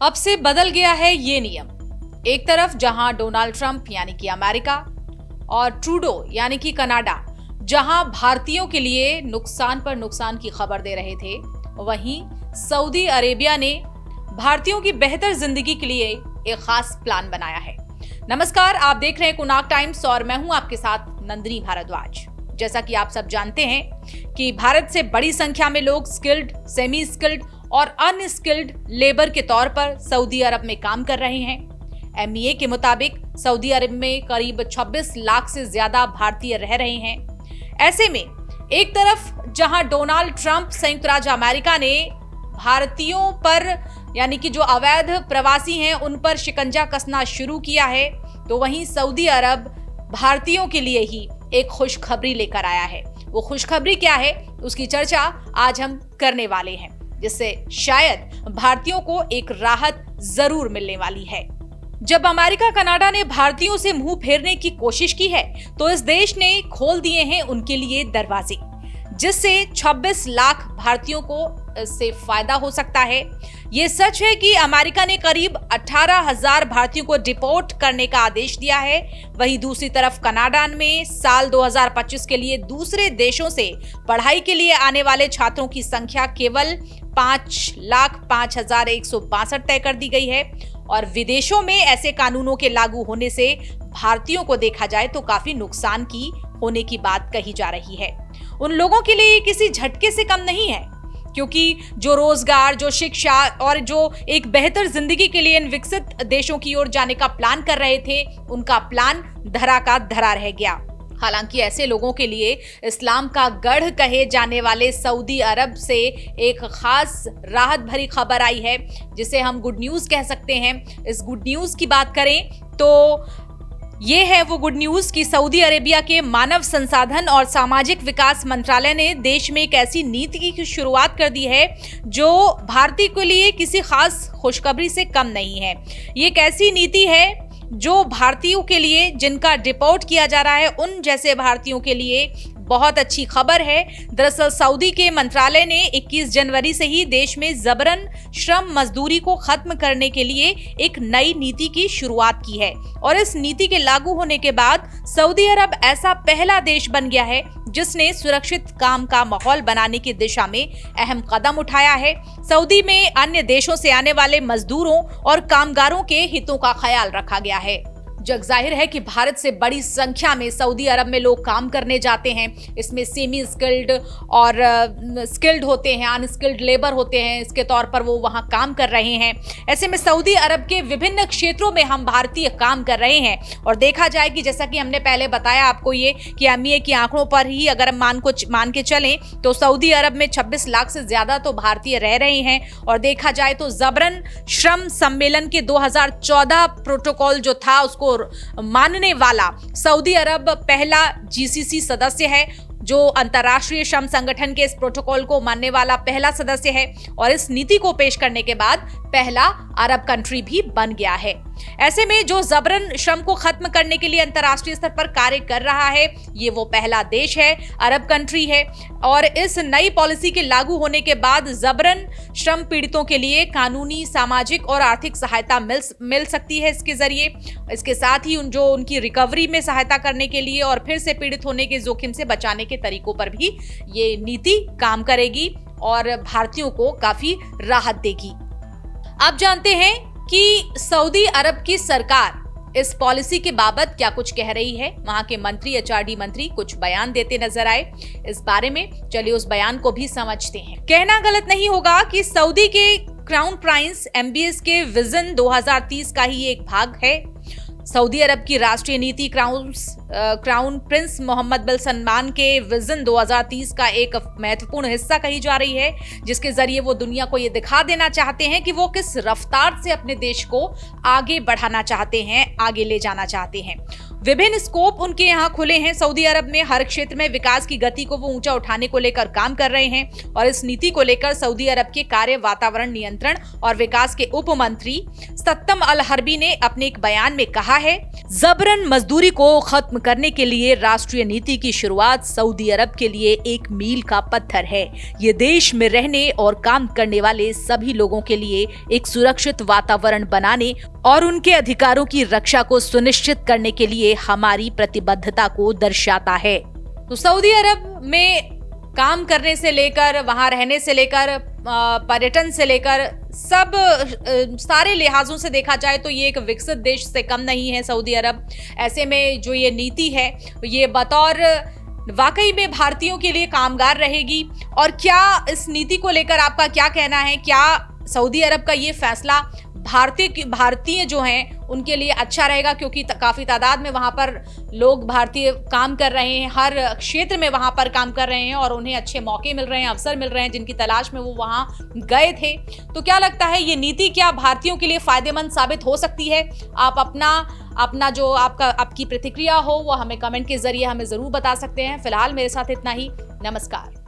अब से बदल गया है ये नियम। एक तरफ जहां डोनाल्ड ट्रंप यानी कि अमेरिका और ट्रूडो यानी कि कनाडा जहां भारतीयों के लिए नुकसान पर नुकसान की खबर दे रहे थे, वहीं सऊदी अरेबिया ने भारतीयों की बेहतर जिंदगी के लिए एक खास प्लान बनाया है। नमस्कार, आप देख रहे हैं कुनाक टाइम्स और मैं हूं आपके साथ नंदिनी भारद्वाज। जैसा कि आप सब जानते हैं कि भारत से बड़ी संख्या में लोग स्किल्ड, सेमी स्किल्ड और अनस्किल्ड लेबर के तौर पर सऊदी अरब में काम कर रहे हैं। एमईए के मुताबिक सऊदी अरब में करीब 26 लाख से ज्यादा भारतीय रह रहे हैं। ऐसे में एक तरफ जहां डोनाल्ड ट्रंप संयुक्त राज्य अमेरिका ने भारतीयों पर यानी कि जो अवैध प्रवासी हैं उन पर शिकंजा कसना शुरू किया है, तो वहीं सऊदी अरब भारतीयों के लिए ही एक खुशखबरी लेकर आया है। वो खुशखबरी क्या है, उसकी चर्चा आज हम करने वाले हैं, जिससे शायद भारतीयों को एक राहत जरूर मिलने वाली है। जब अमेरिका कनाडा ने भारतीयों से मुंह फेरने की कोशिश की है, तो इस देश ने खोल दिए हैं उनके लिए दरवाजे, जिससे 26 लाख भारतीयों को इससे फायदा हो सकता है। ये सच है कि अमेरिका ने करीब 18,000 भारतीयों को डिपोर्ट करने का आदेश दिया है। वहीं दूसरी तरफ कनाडा में साल 2025 के लिए दूसरे देशों से पढ़ाई के लिए आने वाले छात्रों की संख्या केवल 5,05,162 तय कर दी गई है। और विदेशों में ऐसे कानूनों के लागू होने से भारतीयों को देखा जाए तो काफी नुकसान की होने की बात कही जा रही है। उन लोगों के लिए किसी झटके से कम नहीं है, क्योंकि जो रोजगार, जो शिक्षा और जो एक बेहतर जिंदगी के लिए इन विकसित देशों की ओर जाने का प्लान कर रहे थे, उनका प्लान धरा का धरा रह गया। हालांकि ऐसे लोगों के लिए इस्लाम का गढ़ कहे जाने वाले सऊदी अरब से एक खास राहत भरी खबर आई है, जिसे हम गुड न्यूज कह सकते हैं। इस गुड न्यूज की बात करें तो ये है वो गुड न्यूज कि सऊदी अरेबिया के मानव संसाधन और सामाजिक विकास मंत्रालय ने देश में एक ऐसी नीति की शुरुआत कर दी है जो भारतीय के लिए किसी खास खुशखबरी से कम नहीं है। ये एक ऐसी नीति है जो भारतीयों के लिए, जिनका डिपोर्ट किया जा रहा है, उन जैसे भारतीयों के लिए बहुत अच्छी खबर है। दरअसल सऊदी के मंत्रालय ने 21 जनवरी से ही देश में जबरन श्रम मजदूरी को खत्म करने के लिए एक नई नीति की शुरुआत की है। और इस नीति के लागू होने के बाद सऊदी अरब ऐसा पहला देश बन गया है जिसने सुरक्षित काम का माहौल बनाने की दिशा में अहम कदम उठाया है। सऊदी में अन्य देशों से आने वाले मजदूरों और कामगारों के हितों का ख्याल रखा गया है। जग जाहिर है कि भारत से बड़ी संख्या में सऊदी अरब में लोग काम करने जाते हैं। इसमें सेमी स्किल्ड और स्किल्ड होते हैं, अनस्किल्ड लेबर होते हैं, इसके तौर पर वो वहाँ काम कर रहे हैं। ऐसे में सऊदी अरब के विभिन्न क्षेत्रों में हम भारतीय काम कर रहे हैं। और देखा जाए कि जैसा कि हमने पहले बताया आपको ये कि एमईए की आंकड़ों पर ही अगर हम मान के चलें तो सऊदी अरब में 26 लाख से ज्यादा तो भारतीय रह रहे हैं। और देखा जाए तो जबरन श्रम सम्मेलन के 2014 प्रोटोकॉल जो था उसको मानने वाला सऊदी अरब पहला जीसीसी सदस्य है, जो अंतर्राष्ट्रीय श्रम संगठन के इस प्रोटोकॉल को मानने वाला पहला सदस्य है। और इस नीति को पेश करने के बाद पहला अरब कंट्री भी बन गया है। ऐसे में जो जबरन श्रम को खत्म करने के लिए अंतर्राष्ट्रीय स्तर पर कार्य कर रहा है, ये वो पहला देश है, अरब कंट्री है। और इस नई पॉलिसी के लागू होने के बाद जबरन श्रम पीड़ितों के लिए कानूनी, सामाजिक और आर्थिक सहायता मिल सकती है इसके जरिए। इसके साथ ही उनकी रिकवरी में सहायता करने के लिए और फिर से पीड़ित होने के जोखिम से बचाने के तरीकों पर भी ये नीति काम करेगी और भारतीयों को काफी राहत देगी। आप जानते हैं कि सऊदी अरब की सरकार इस पॉलिसी के बाबत क्या कुछ कह रही है। वहां के मंत्री, एचआरडी मंत्री कुछ बयान देते नजर आए। इस बारे में चलिए उस बयान को भी समझते हैं। कहना गलत नहीं होगा कि सऊदी के क्राउन प्रिंस एमबीएस के विजन 2030 का ही एक भाग है। सऊदी अरब की राष्ट्रीय नीति क्राउन प्रिंस मोहम्मद बिन सलमान के विजन 2030 का एक महत्वपूर्ण हिस्सा कही जा रही है, जिसके जरिए वो दुनिया को ये दिखा देना चाहते हैं कि वो किस रफ्तार से अपने देश को आगे बढ़ाना चाहते हैं, आगे ले जाना चाहते हैं। विभिन्न स्कोप उनके यहाँ खुले हैं। सऊदी अरब में हर क्षेत्र में विकास की गति को वो ऊंचा उठाने को लेकर काम कर रहे हैं और इस नीति को लेकर सऊदी अरब के कार्य, वातावरण नियंत्रण और विकास के उप मंत्री सत्तम अल हर्बी ने अपने एक बयान में कहा है, जबरन मजदूरी को खत्म करने के लिए राष्ट्रीय नीति की शुरुआत सऊदी अरब के लिए एक मील का पत्थर है। ये देश में रहने और काम करने वाले सभी लोगों के लिए एक सुरक्षित वातावरण बनाने और उनके अधिकारों की रक्षा को सुनिश्चित करने के लिए हमारी प्रतिबद्धता को दर्शाता है। तो सऊदी अरब में काम करने से लेकर, वहां रहने से लेकर, पर्यटन से लेकर सब सारे लिहाजों से देखा जाए तो ये एक विकसित देश से कम नहीं है सऊदी अरब। ऐसे में जो ये नीति है ये बतौर वाकई में भारतीयों के लिए कामगार रहेगी। और क्या इस नीति को लेकर आपका क्या कहना है? क्या सऊदी अरब का ये फैसला भारतीय जो हैं उनके लिए अच्छा रहेगा? क्योंकि काफी तादाद में वहां पर लोग भारतीय काम कर रहे हैं, हर क्षेत्र में वहां पर काम कर रहे हैं और उन्हें अच्छे मौके मिल रहे हैं, अवसर मिल रहे हैं जिनकी तलाश में वो वहां गए थे। तो क्या लगता है ये नीति क्या भारतीयों के लिए फायदेमंद साबित हो सकती है? आप अपना जो आपकी प्रतिक्रिया हो वो हमें कमेंट के जरिए हमें जरूर बता सकते हैं। फिलहाल मेरे साथ इतना ही। नमस्कार।